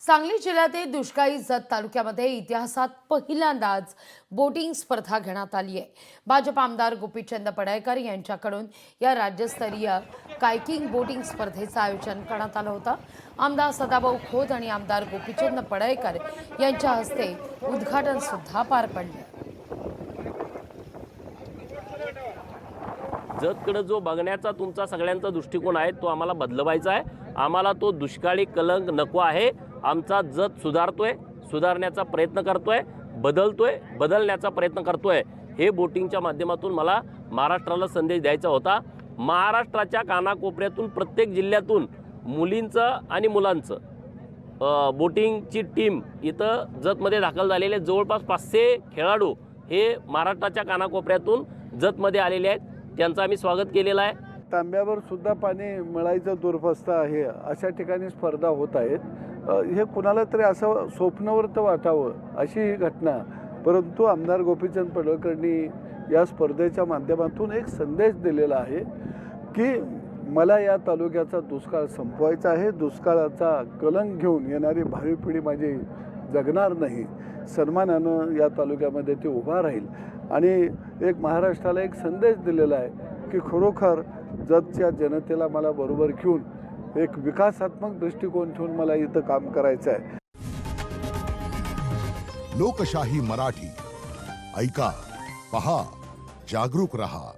सांगली जिल्ह्यातील दुष्काळी जत तालुक्यामध्ये इतिहासात पहिल्यांदाच बोटिंग स्पर्धा घेण्यात आली आहे। भाजप आमदार गोपीचंद पडळकर यांच्याकडून या राज्यस्तरीय कायकिंग बोटिंग स्पर्धेचं आयोजन करण्यात आलं होतं। आमदार सदाभाऊ खोत आणि आमदार गोपीचंद पडळकर यांच्या हस्ते उद्घाटन सुद्धा पार पडले। जतकडे जो बघण्याचा तुमचा सगळ्यांचा दृष्टिकोन आहे तो आम्हाला बदलवायचा आहे। आम्हाला तो दुष्काळी कलंक नको आहे। आमचा जत सुधारतोय, सुधारण्याचा प्रयत्न करतोय, बदलतोय, बदलण्याचा प्रयत्न करतोय। हे बोटिंगच्या माध्यमातून मला महाराष्ट्राला संदेश द्यायचा होता। महाराष्ट्राच्या कानाकोपऱ्यातून प्रत्येक जिल्ह्यातून मुलींचं आणि मुलांचं बोटिंगची टीम इथं जतमध्ये दाखल झालेले जवळपास 500 खेळाडू हे महाराष्ट्राच्या कानाकोपऱ्यातून जतमध्ये आलेले आहेत। त्यांचं आम्ही स्वागत केलेलं आहे। तांब्यावर सुद्धा पाणी मिळायचं दुर्वस्था आहे अशा ठिकाणी स्पर्धा होत आहेत। हे कुणाला तरी असं स्वप्नवर्त वाटावं अशी घटना, परंतु आमदार गोपीचंद पडळकरांनी या स्पर्धेच्या माध्यमातून एक संदेश दिलेला आहे की मला या तालुक्याचा दुष्काळ संपवायचा आहे। दुष्काळाचा कलंक घेऊन येणारी भावी पिढी माझी जगणार नाही। सन्मानानं या तालुक्यामध्ये ते उभा राहील आणि एक महाराष्ट्राला एक संदेश दिलेला आहे की खरोखर जतच्या जनतेला मला बरोबर घेऊन एक विकासात्मक दृष्टिकोन ठेवून मला इथं काम करायचं आहे। लोकशाही मराठी ऐका, पहा, जागरूक रहा।